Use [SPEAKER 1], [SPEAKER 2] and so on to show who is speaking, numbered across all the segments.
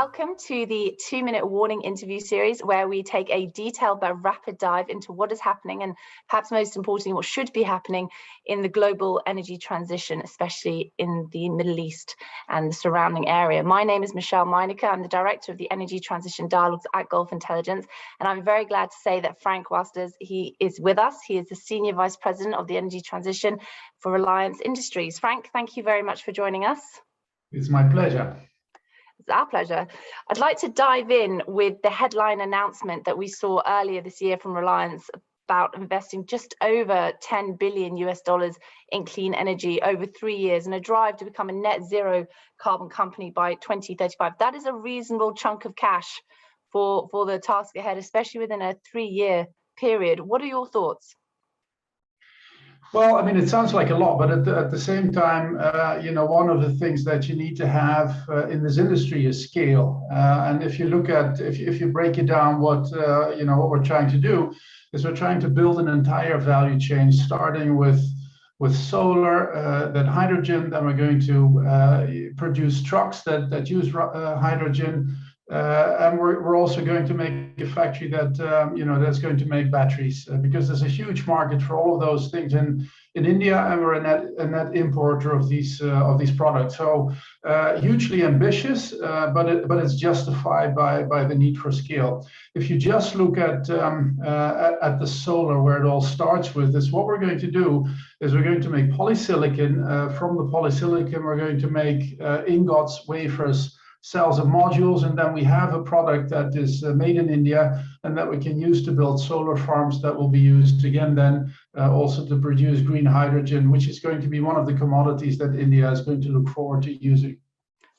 [SPEAKER 1] Welcome to the 2-minute warning interview series, where we take a detailed but rapid dive into what is happening and perhaps most importantly, what should be happening in the global energy transition, especially in the Middle East and the surrounding area. My name is 𝗓𝗶𝗶𝘀𝗶. I'm the director of the Energy Transition Dialogues at Gulf Intelligence. And I'm very glad to say that 𝗓𝗏𝗏𝘀, he is with us. He is the Senior Vice President of the Energy Transition for Reliance Industries. Frank, thank you very much for joining us.
[SPEAKER 2] It's my pleasure.
[SPEAKER 1] It's our pleasure. I'd like to dive in with the headline announcement that we saw earlier this year from Reliance about investing just over $10 billion in clean energy over 3 years in a drive to become a net zero carbon company by 2035. That is a reasonable chunk of cash for the task ahead, especially within a 3-year period. What are your thoughts?
[SPEAKER 2] Well, I mean, it sounds like a lot, but at the same time, one of the things that you need to have in this industry is scale. And if you look at, if you break it down, what we're trying to do is we're trying to build an entire value chain, starting with solar, then hydrogen, then we're going to produce trucks that use hydrogen. And we're also going to make a factory that that's going to make batteries, because there's a huge market for all of those things in India, and we're a net importer of these products. So hugely ambitious, but it's justified by the need for scale. If you just look at the solar, where it all starts with, is what we're going to do is we're going to make polysilicon. From the polysilicon, we're going to make ingots, wafers, cells and modules, and then we have a product that is made in India and that we can use to build solar farms that will be used again then also to produce green hydrogen, which is going to be one of the commodities that India is going to look forward to using.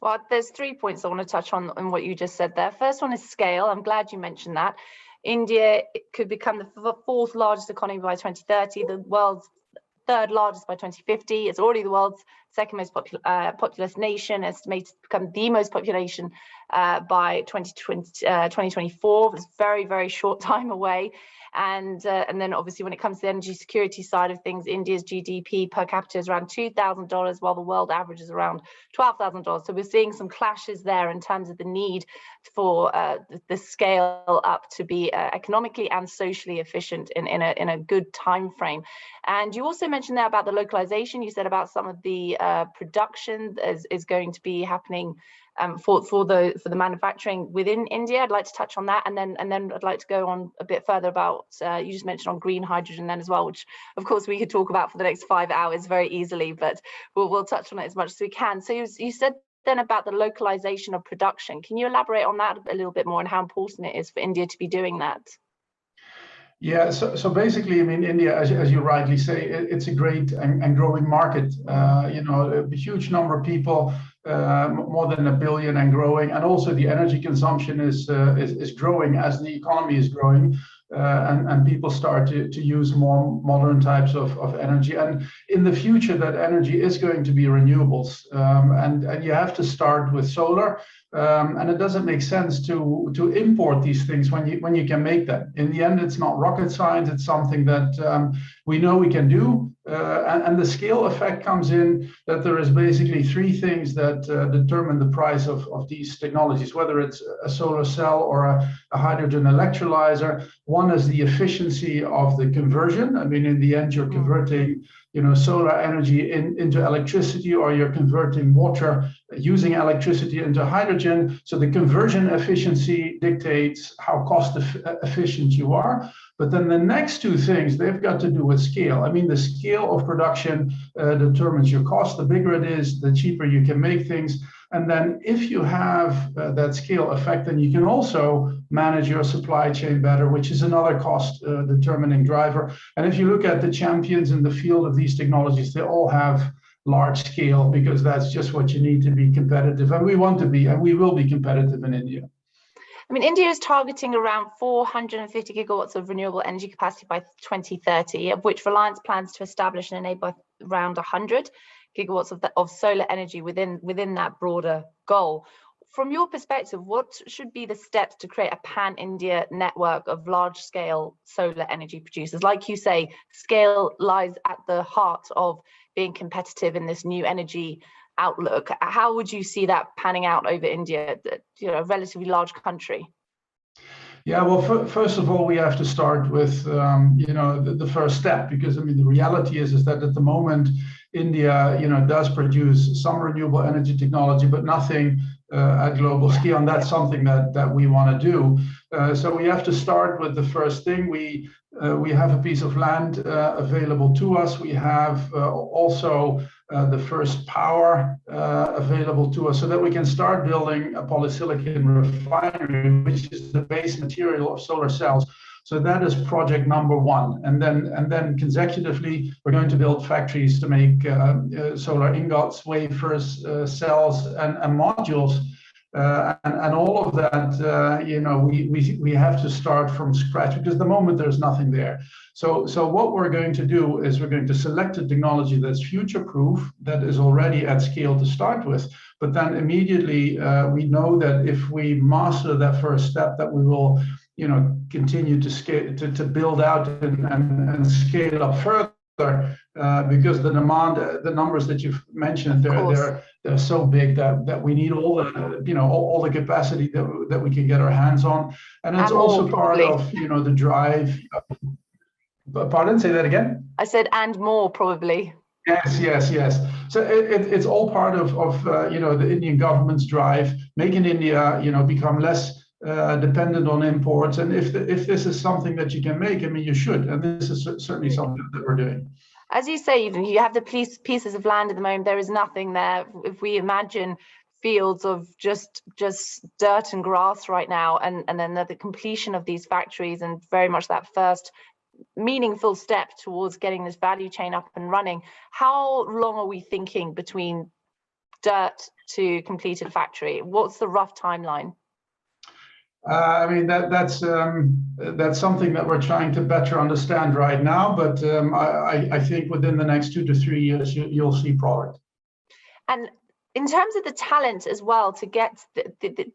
[SPEAKER 1] Well, there's 3 points I want to touch on what you just said there. First one is scale. I'm glad you mentioned that. India could become the 4th largest economy by 2030, the world's 3rd largest by 2050. It's already the world's 2nd most populous nation, estimated to become the most population by 2024. It's very, very short time away. And then obviously when it comes to the energy security side of things, India's GDP per capita is around $2,000, while the world average is around $12,000. So we're seeing some clashes there in terms of the need for the scale up to be economically and socially efficient in a good time frame. And you also mentioned there about the localization. You said about some of the production is going to be happening for the manufacturing within India. I'd like to touch on that, and then I'd like to go on a bit further about you just mentioned on green hydrogen then as well, which of course we could talk about for the next 5 hours very easily, but we'll touch on it as much as we can. So you said then about the localization of production. Can you elaborate on that a little bit more and how important it is for India to be doing that?
[SPEAKER 2] Yeah, so basically, I mean, India, as you rightly say, it's a great and growing market. A huge number of people, more than 1 billion and growing, and also the energy consumption is growing as the economy is growing, and people start to use more modern types of energy. And in the future, that energy is going to be renewables, and you have to start with solar. And it doesn't make sense to import these things when you can make them. In the end, it's not rocket science. It's something that we know we can do. And the scale effect comes in that there is basically 3 things that determine the price of these technologies, whether it's a solar cell or a hydrogen electrolyzer. One is the efficiency of the conversion. I mean, in the end, you're converting solar energy into electricity, or you're converting water using electricity into hydrogen. So the conversion efficiency dictates how cost efficient you are. But then the next 2 things, they've got to do with scale. I mean, the scale of production determines your cost. The bigger it is, the cheaper you can make things. And then if you have that scale effect, then you can also manage your supply chain better, which is another cost determining driver. And if you look at the champions in the field of these technologies, they all have large scale, because that's just what you need to be competitive. And we want to be, and we will be competitive in India.
[SPEAKER 1] I mean, India is targeting around 450 gigawatts of renewable energy capacity by 2030, of which Reliance plans to establish and enable around 100 gigawatts of solar energy within that broader goal. From your perspective, what should be the steps to create a pan-India network of large-scale solar energy producers? Like you say, scale lies at the heart of being competitive in this new energy outlook. How would you see that panning out over India, a relatively large country?
[SPEAKER 2] Yeah, well, first of all, we have to start with the first step, because I mean the reality is that at the moment India does produce some renewable energy technology, but nothing at global scale, and that's something that we want to do. So we have to start with the first thing. We have a piece of land available to us. We have also the first power available to us, so that we can start building a polysilicon refinery, which is the base material of solar cells. So that is project number one. And then consecutively, we're going to build factories to make solar ingots, wafers, cells, and modules. And all of that, we have to start from scratch, because at the moment there's nothing there. So what we're going to do is we're going to select a technology that's future-proof, that is already at scale to start with. But then immediately we know that if we master that first step, that we will continue to scale, to build out and scale up further, because the demand, the numbers that you've mentioned, they're so big that we need all the capacity that we can get our hands on, and it's also part of the drive. Pardon? Say that again.
[SPEAKER 1] I said, and more probably.
[SPEAKER 2] Yes. So it's all part of the Indian government's drive, making India become less dependent on imports. And if this is something that you can make, I mean, you should. And this is certainly something that we're doing.
[SPEAKER 1] As you say, you have the pieces of land at the moment. There is nothing there. If we imagine fields of just dirt and grass right now, and then the completion of these factories, and very much that first meaningful step towards getting this value chain up and running, how long are we thinking between dirt to completed factory? What's the rough timeline?
[SPEAKER 2] I mean, that's something that we're trying to better understand right now, but I think within the next 2 to 3 years you'll see product.
[SPEAKER 1] And in terms of the talent as well, to get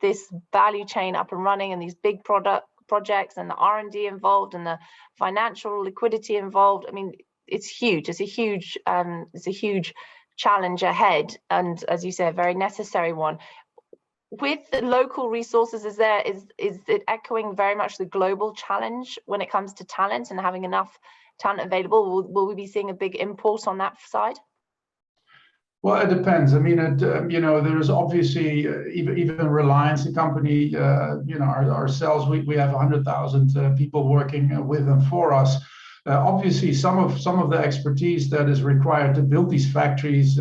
[SPEAKER 1] this value chain up and running, and these big projects, and the R&D involved, and the financial liquidity involved, I mean, it's huge. It's a huge challenge ahead, and as you say, a very necessary one. With the local resources, is it echoing very much the global challenge when it comes to talent and having enough talent available? Will we be seeing a big impulse on that side?
[SPEAKER 2] Well, it depends. I mean, there's obviously even Reliance, the company, ourselves, we have 100,000 people working with and for us. Obviously, some of the expertise that is required to build these factories,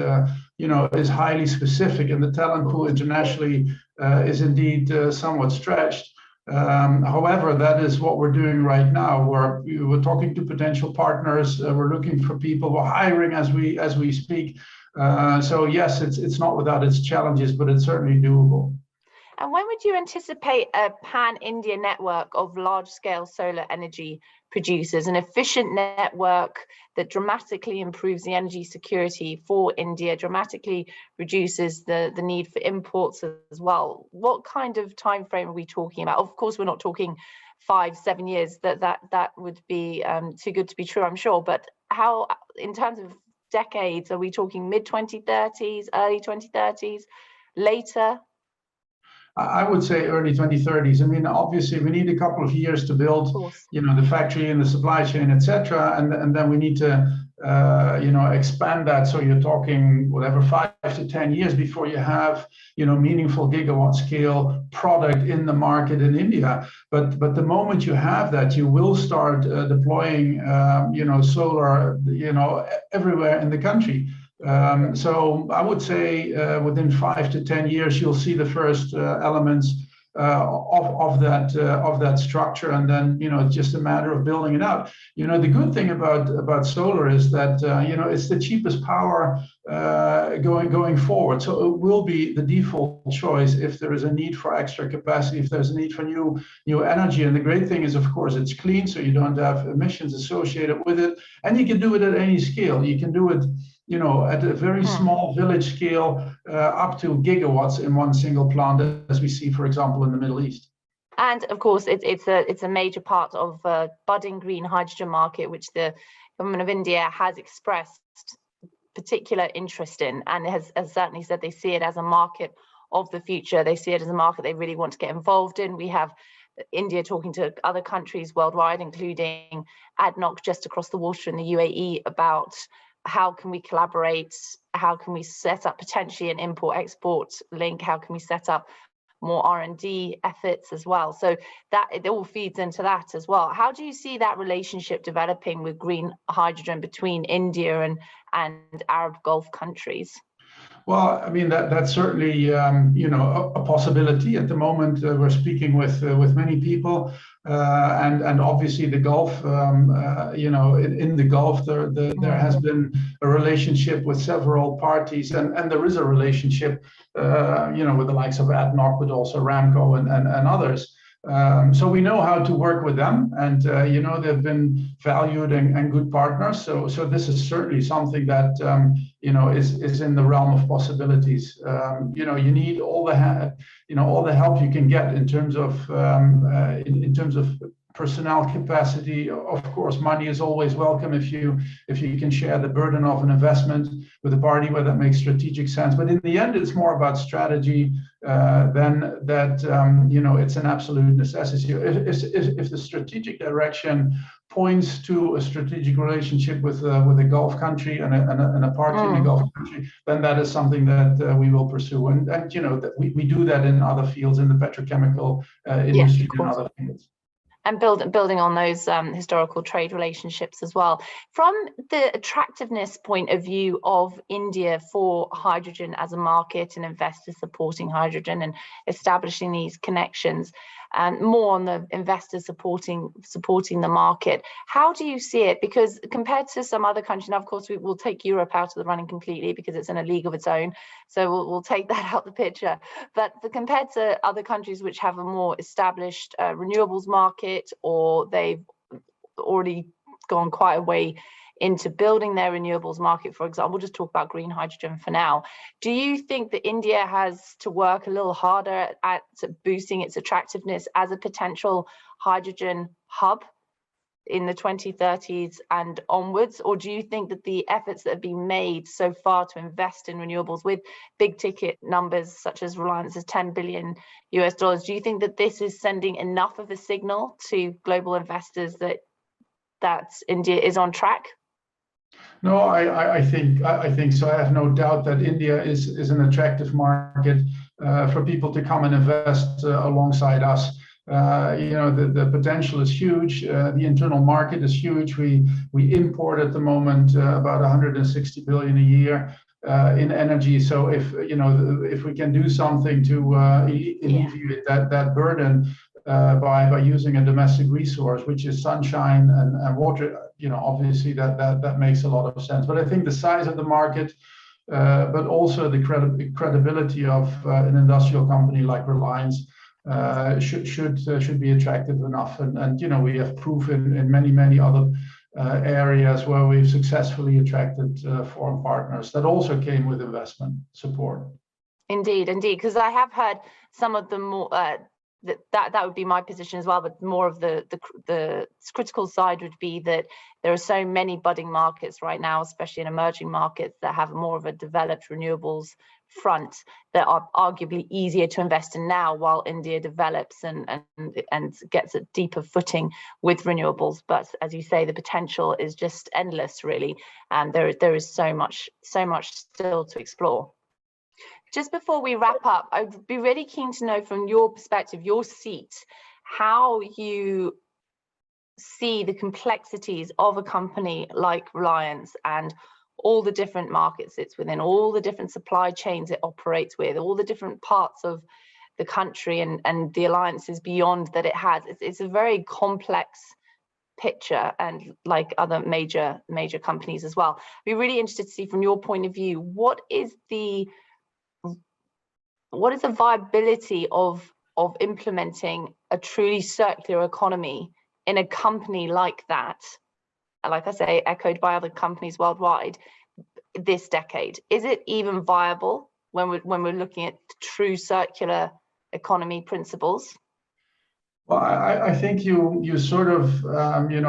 [SPEAKER 2] is highly specific, and the talent pool internationally is indeed somewhat stretched. However, that is what we're doing right now. We're talking to potential partners. We're looking for people. We're hiring as we speak. So yes, it's not without its challenges, but it's certainly doable.
[SPEAKER 1] And when would you anticipate a pan-India network of large-scale solar energy producers, an efficient network that dramatically improves the energy security for India, dramatically reduces the need for imports as well? What kind of time frame are we talking about? Of course, we're not talking 5-7 years. That would be too good to be true, I'm sure. But how, in terms of decades, are we talking mid-2030s, early 2030s, later?
[SPEAKER 2] I would say early 2030s. I mean, obviously, we need a couple of years to build, the factory and the supply chain, etc., and then we need to, expand that. So you're talking whatever 5 to 10 years before you have, meaningful gigawatt scale product in the market in India. But the moment you have that, you will start deploying, solar, everywhere in the country. So I would say within 5 to 10 years, you'll see the first elements of that structure, and then it's just a matter of building it out. The good thing about solar is that it's the cheapest power going forward. So it will be the default choice if there is a need for extra capacity, if there's a need for new energy. And the great thing is, of course, it's clean, so you don't have emissions associated with it, and you can do it at any scale. You can do it at a very small village scale, up to gigawatts in one single plant, as we see, for example, in the Middle East.
[SPEAKER 1] And of course, it's a major part of budding green hydrogen market, which the government of India has expressed particular interest in, and has certainly said they see it as a market of the future. They see it as a market they really want to get involved in. We have India talking to other countries worldwide, including ADNOC just across the water in the UAE, about how can we collaborate, how can we set up potentially an import-export link, how can we set up more R&D efforts as well. So that it all feeds into that as well. How do you see that relationship developing with green hydrogen between India and Arab Gulf countries?
[SPEAKER 2] Well, I mean, that's certainly you know, a possibility. At the moment, we're speaking with many people, and obviously the Gulf, you know, in the Gulf, there has been a relationship with several parties, and there is a relationship, you know, with the likes of ADNOC, but also Aramco and others. So we know how to work with them, and you know, they've been valued and good partners. So this is certainly something that you know, is in the realm of possibilities. You know, you need all the help you can get in terms of personnel capacity. Of course, money is always welcome if you can share the burden of an investment with a party where that makes strategic sense. But in the end, it's more about strategy than that. You know, it's an absolute necessity. If the strategic direction points to a strategic relationship with a Gulf country and a party in a Gulf country, then that is something that we will pursue. And you know, that we do that in other fields, in the petrochemical industry, and other fields.
[SPEAKER 1] And building on those historical trade relationships as well. From the attractiveness point of view of India for hydrogen as a market and investors supporting hydrogen and establishing these connections, and more on the investors supporting the market, how do you see it? Because compared to some other countries, now of course we will take Europe out of the running completely because it's in a league of its own, so we'll take that out the picture. But compared to other countries which have a more established renewables market, or they've already gone quite a way into building their renewables market, for example, we'll just talk about green hydrogen for now. Do you think that India has to work a little harder at boosting its attractiveness as a potential hydrogen hub in the 2030s and onwards? Or do you think that the efforts that have been made so far to invest in renewables with big ticket numbers such as Reliance's $10 billion, do you think that this is sending enough of a signal to global investors that India is on track?
[SPEAKER 2] No, I think so. I have no doubt that India is an attractive market for people to come and invest alongside us. You know, the potential is huge. The internal market is huge. We import at the moment about 160 billion a year in energy. So if we can do something to alleviate that burden by using a domestic resource, which is sunshine and water, you know, obviously that makes a lot of sense. But I think the size of the market, but also the credibility of an industrial company like Reliance should be attractive enough. And you know, we have proven in many other areas where we've successfully attracted foreign partners that also came with investment support.
[SPEAKER 1] Indeed, because I have heard some of the more that would be my position as well, but more of the critical side would be that there are so many budding markets right now, especially in emerging markets, that have more of a developed renewables front that are arguably easier to invest in now while India develops and gets a deeper footing with renewables. But as you say, the potential is just endless, really, and there is so much still to explore. Just before we wrap up, I'd be really keen to know from your perspective, your seat, how you see the complexities of a company like Reliance and all the different markets it's within, all the different supply chains it operates with, all the different parts of the country and the alliances beyond that it has. It's a very complex picture, and like other major companies as well. I'd be really interested to see from your point of view, what is the viability of implementing a truly circular economy in a company like that, like I say, echoed by other companies worldwide, this decade? Is it even viable when we're looking at true circular economy principles?
[SPEAKER 2] Well, I think you sort of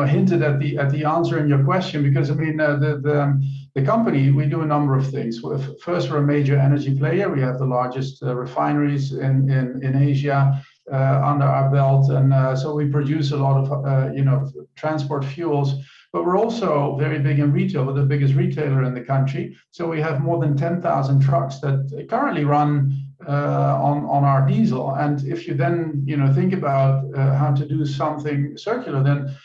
[SPEAKER 2] hinted at the answer in your question, because I mean the the company, we do a number of things. First, we're a major energy player. We have the largest refineries in Asia under our belt, and so we produce a lot of transport fuels. But we're also very big in retail. We're the biggest retailer in the country. So we have more than 10,000 trucks that currently run on our diesel. And if you then think about how to do something circular, then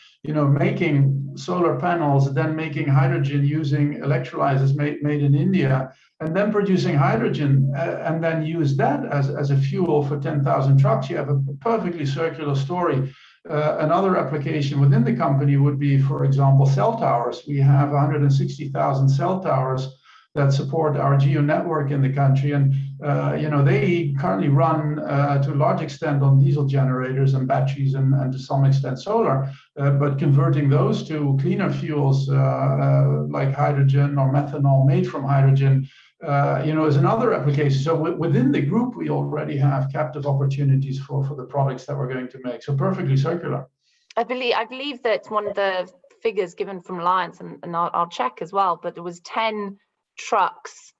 [SPEAKER 2] making solar panels, then making hydrogen using electrolyzers made in India, and then producing hydrogen and then use that as a fuel for 10,000 trucks, you have a perfectly circular story. Another application within the company would be, for example, cell towers. We have 160,000 cell towers that support our geo network in the country, and they currently run to a large extent on diesel generators and batteries, and to some extent solar. But converting those to cleaner fuels like hydrogen or methanol made from hydrogen, is another application. So within the group, we already have captive opportunities for the products that we're going to make. So perfectly circular.
[SPEAKER 1] I believe that one of the figures given from Alliance, and I'll check as well, but there was 10 trucks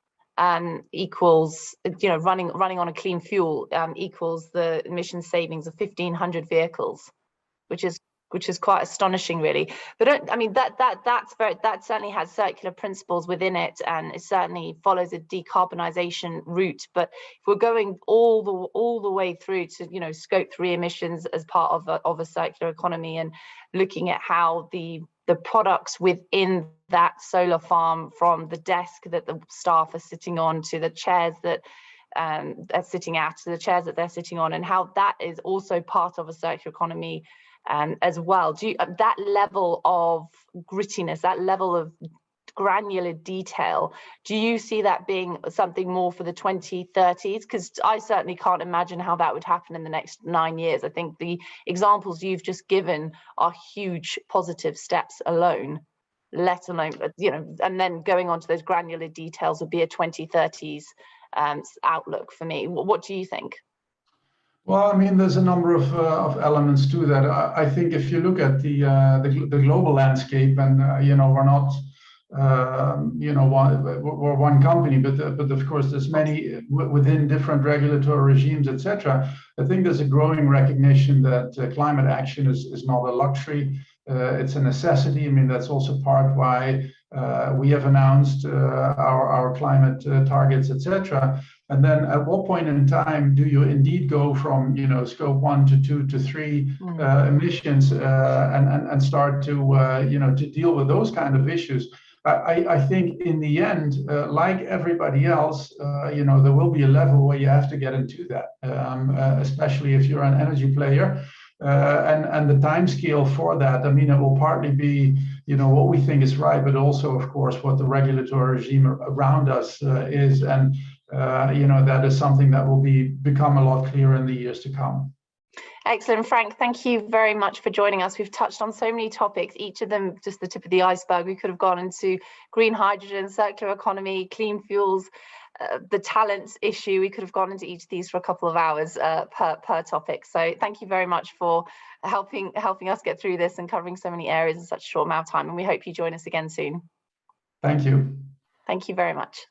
[SPEAKER 1] equals, running on a clean fuel equals the emission savings of 1,500 vehicles, which is quite astonishing, really. But I mean, that certainly has circular principles within it, and it certainly follows a decarbonisation route. But if we're going all the way through to Scope 3 emissions as part of a circular economy, and looking at how the products within that solar farm, from the desk that the staff are sitting on to the chairs that they're sitting at, to the chairs that they're sitting on, and how that is also part of a circular economy as well. That level of grittiness, that level of granular detail, do you see that being something more for the 2030s? Because I certainly can't imagine how that would happen in the next 9 years. I think the examples you've just given are huge positive steps alone, let alone, and then going on to those granular details would be a 2030s outlook for me. What do you think?
[SPEAKER 2] Well, I mean, there's a number of elements to that. I think if you look at the global landscape, and we're not we're one company, but of course there's many within different regulatory regimes, etc. I think there's a growing recognition that climate action is not a luxury, it's a necessity. I mean, that's also part why we have announced our climate targets, etc. And then at what point in time do you indeed go from scope 1 to 2 to 3 emissions and start to deal with those kind of issues? I think in the end, like everybody else, there will be a level where you have to get into that, especially if you're an energy player. And the time scale for that, I mean, it will partly be, what we think is right, but also, of course, what the regulatory regime around us is. And, that is something that will become a lot clearer in the years to come.
[SPEAKER 1] Excellent. Frank, thank you very much for joining us. We've touched on so many topics, each of them just the tip of the iceberg. We could have gone into green hydrogen, circular economy, clean fuels, the talents issue. We could have gone into each of these for a couple of hours per topic. So thank you very much for helping us get through this and covering so many areas in such a short amount of time. And we hope you join us again soon.
[SPEAKER 2] Thank you.
[SPEAKER 1] Thank you very much.